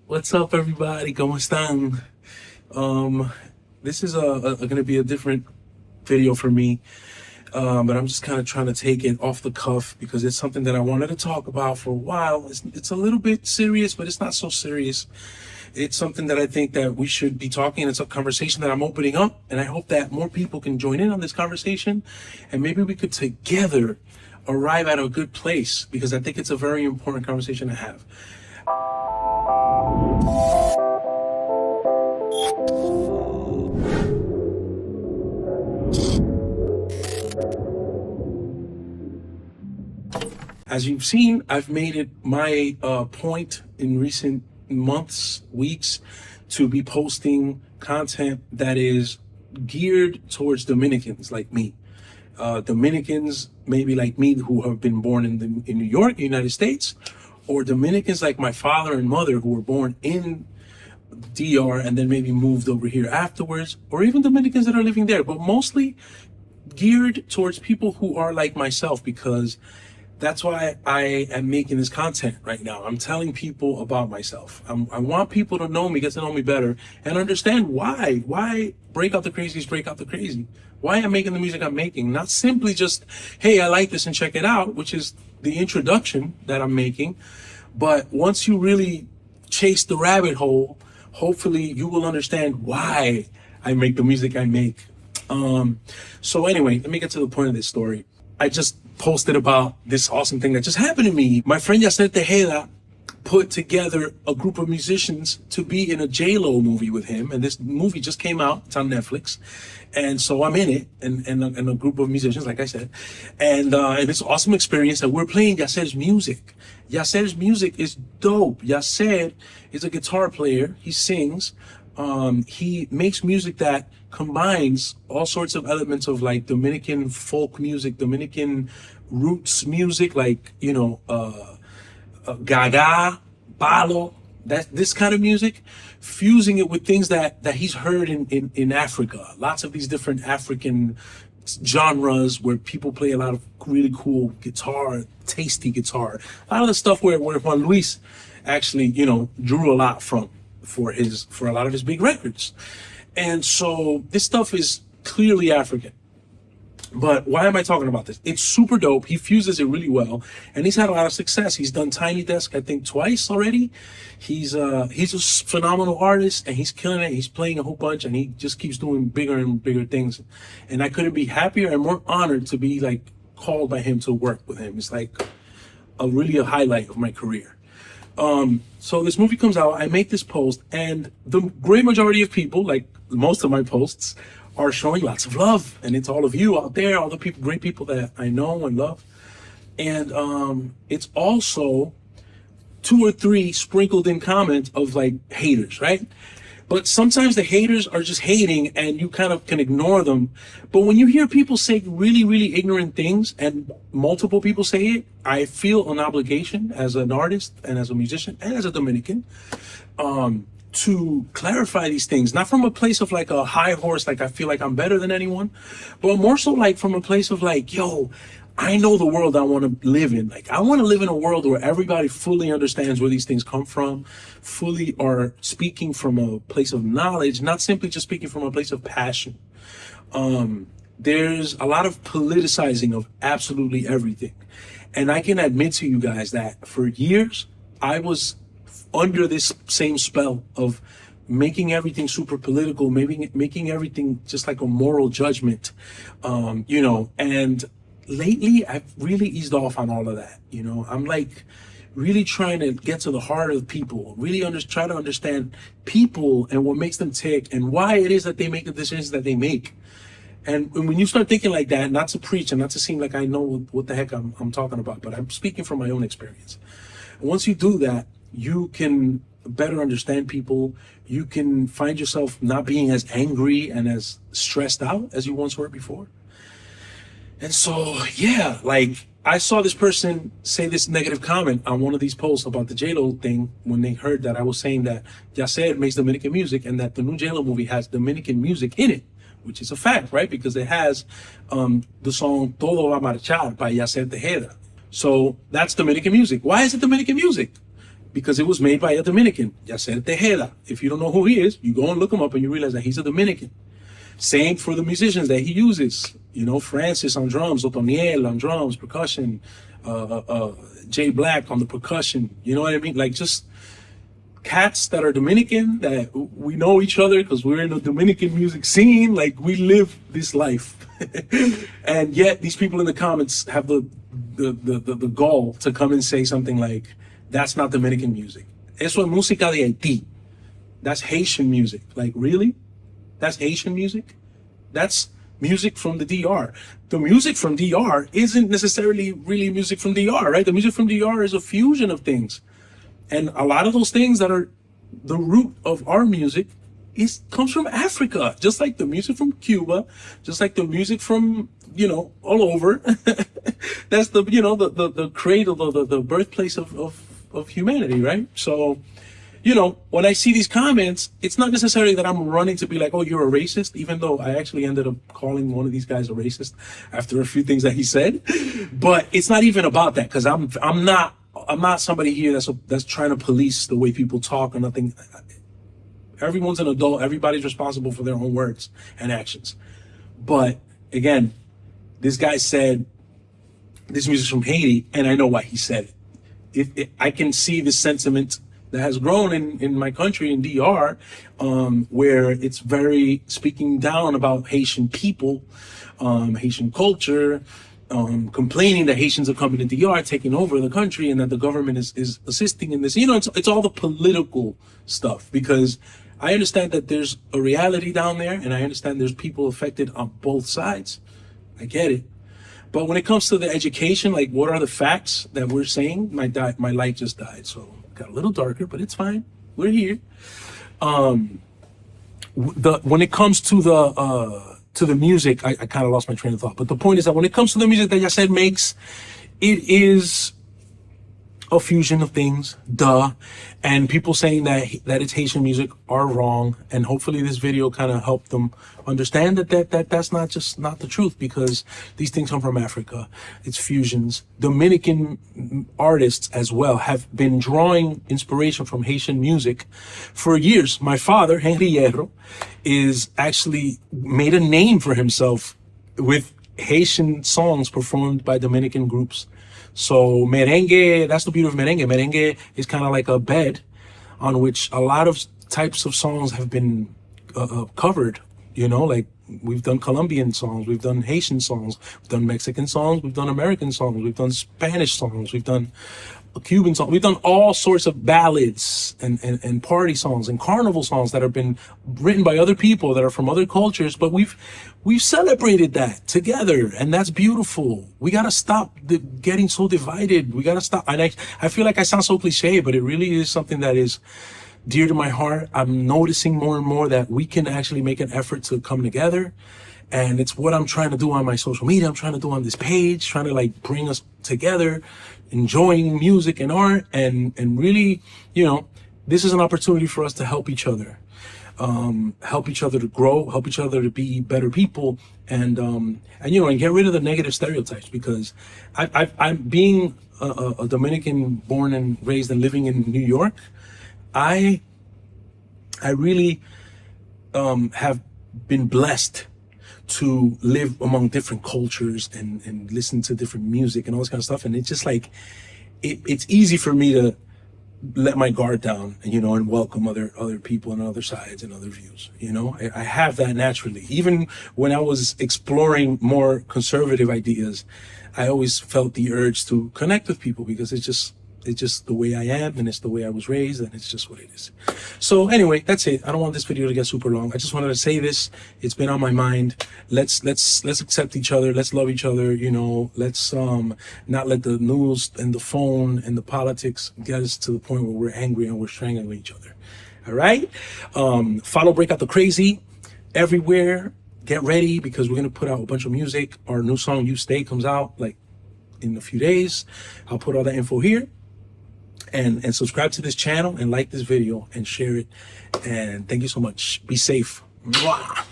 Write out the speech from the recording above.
What's up, everybody? ¿Cómo están? Um, this is going to be a different video for me, but I'm just kind of trying to take it off the cuff because it's something that I wanted to talk about for a while. It's a little bit serious, but it's not so serious. It's something that I think that we should be talking. It's a conversation that I'm opening up, and I hope that more people can join in on this conversation, and maybe we could together arrive at a good place because I think it's a very important conversation to have. As you've seen, I've made it my point in recent months, weeks, to be posting content that is geared towards Dominicans like me. Dominicans maybe like me who have been born in New York, United States, or Dominicans like my father and mother who were born in DR and then maybe moved over here afterwards, or even Dominicans that are living there, but mostly geared towards people who are like myself, because that's why I am making this content right now. I'm telling people about myself. I want people to know me, get to know me better, and understand why. Why break out the crazies, break out the crazy. Why I'm making the music I'm making. Not simply just, hey, I like this and check it out, which is the introduction that I'm making. But once you really chase the rabbit hole, hopefully you will understand why I make the music I make. So anyway, let me get to the point of this story. I just posted about this awesome thing that just happened to me. My friend Yacer Tejeda put together a group of musicians to be in a J-Lo movie with him, and this movie just came out. It's on Netflix, and so I'm in it, and a group of musicians, like I said, and it's an awesome experience. And we're playing Yacer's music. Yacer's music is dope. Yacer is a guitar player. He sings. He makes music that combines all sorts of elements of like Dominican folk music, Dominican roots music, like, gaga, palo, this kind of music, fusing it with things that he's heard in Africa. Lots of these different African genres where people play a lot of really cool guitar, tasty guitar. A lot of the stuff where Juan Luis actually, drew a lot from for a lot of his big records. And so this stuff is clearly African. But why am I talking about this? It's super dope. He fuses it really well, and he's had a lot of success. He's done Tiny Desk, I think, twice already. He's a phenomenal artist, and he's killing it. He's playing a whole bunch, and he just keeps doing bigger and bigger things. And I couldn't be happier and more honored to be like called by him to work with him. It's like really a highlight of my career. So this movie comes out, I make this post, and the great majority of people, like most of my posts, are showing lots of love. And it's all of you out there, all the people, great people that I know and love. And it's also 2 or 3 sprinkled in comments of like haters, right? But sometimes the haters are just hating and you kind of can ignore them. But when you hear people say really, really ignorant things, and multiple people say it, I feel an obligation as an artist and as a musician and as a Dominican, to clarify these things, not from a place of like a high horse, like I feel like I'm better than anyone, but more so like from a place of like, yo, I know the world I want to live in. Like, I want to live in a world where everybody fully understands where these things come from, fully are speaking from a place of knowledge, not simply just speaking from a place of passion. There's a lot of politicizing of absolutely everything. And I can admit to you guys that for years, I was under this same spell of making everything super political, making everything just like a moral judgment, and lately I've really eased off on all of that. I'm like really trying to get to the heart of people, really try to understand people and what makes them tick and why it is that they make the decisions that they make. And when you start thinking like that, not to preach and not to seem like I know what the heck I'm talking about, but I'm speaking from my own experience. And once you do that, you can better understand people. You can find yourself not being as angry and as stressed out as you once were before. And so, yeah, like I saw this person say this negative comment on one of these posts about the J-Lo thing when they heard that I was saying that Yacer makes Dominican music and that the new J-Lo movie has Dominican music in it, which is a fact, right? Because it has the song Todo Va a Marchar by Yacer Tejeda. So that's Dominican music. Why is it Dominican music? because it was made by a Dominican, Yacer Tejeda. If you don't know who he is, you go and look him up and you realize that he's a Dominican. Same for the musicians that he uses. You know, Francis on drums, Otoniel on drums, percussion, Jay Black on the percussion. You know what I mean? Like, just cats that are Dominican, that we know each other because we're in the Dominican music scene. Like, we live this life. And yet these people in the comments have the gall to come and say something like, that's not Dominican music. Eso es música de Haití. That's Haitian music. Like, really? That's Haitian music? That's music from the DR. The music from DR isn't necessarily really music from DR, right? The music from DR is a fusion of things. And a lot of those things that are the root of our music comes from Africa, just like the music from Cuba, just like the music from, you know, all over. That's the, you know, the cradle, the birthplace of humanity, right? So, you know, when I see these comments, it's not necessarily that I'm running to be like, oh, you're a racist, even though I actually ended up calling one of these guys a racist after a few things that he said. But it's not even about that, because I'm not somebody here that's trying to police the way people talk or nothing. Everyone's an adult. Everybody's responsible for their own words and actions. But again, this guy said this music's from Haiti, and I know why he said it. I can see the sentiment that has grown in my country, in DR, where it's very speaking down about Haitian people, Haitian culture, complaining that Haitians are coming to DR, taking over the country, and that the government is assisting in this. You know, it's all the political stuff, because I understand that there's a reality down there, and I understand there's people affected on both sides. I get it. But when it comes to the education, like, what are the facts that we're saying? My light just died, so it got a little darker, but it's fine. We're here. When it comes to the music, I kind of lost my train of thought. But the point is that when it comes to the music that Yacer makes, it is a fusion of things, and people saying that it's Haitian music are wrong. And hopefully this video kind of helped them understand that's not the truth, because these things come from Africa. It's fusions. Dominican artists as well have been drawing inspiration from Haitian music for years. My father, Hierro, is actually made a name for himself with Haitian songs performed by Dominican groups. So merengue, that's the beauty of merengue. Merengue is kind of like a bed on which a lot of types of songs have been covered. You know, like, we've done Colombian songs, we've done Haitian songs, we've done Mexican songs, we've done American songs, we've done Spanish songs, we've done Cuban songs, we've done all sorts of ballads and party songs and carnival songs that have been written by other people that are from other cultures, but we've celebrated that together, and that's beautiful. We gotta stop getting so divided. We gotta stop. And I feel like I sound so cliche, but it really is something that is dear to my heart. I'm noticing more and more that we can actually make an effort to come together. And it's what I'm trying to do on my social media. I'm trying to do on this page, trying to, like, bring us together, enjoying music and art, and really, you know, this is an opportunity for us to help each other to grow, help each other to be better people, and you know, and get rid of the negative stereotypes, because I'm being a Dominican, born and raised and living in New York. I really have been blessed to live among different cultures and listen to different music and all this kind of stuff. And it's just like, it's easy for me to let my guard down, you know, and welcome other people and other sides and other views. You know, I have that naturally. Even when I was exploring more conservative ideas, I always felt the urge to connect with people, because it's just the way I am, and it's the way I was raised, and it's just what it is. So anyway, that's it. I don't want this video to get super long. I just wanted to say this. It's been on my mind. Let's accept each other. Let's love each other. You know, let's not let the news and the phone and the politics get us to the point where we're angry and we're strangling each other. All right. Follow Break Out the Crazy everywhere. Get ready, because we're gonna put out a bunch of music. Our new song, You Stay, comes out like in a few days. I'll put all that info here. And subscribe to this channel and like this video and share it. And thank you so much. Be safe. Mwah.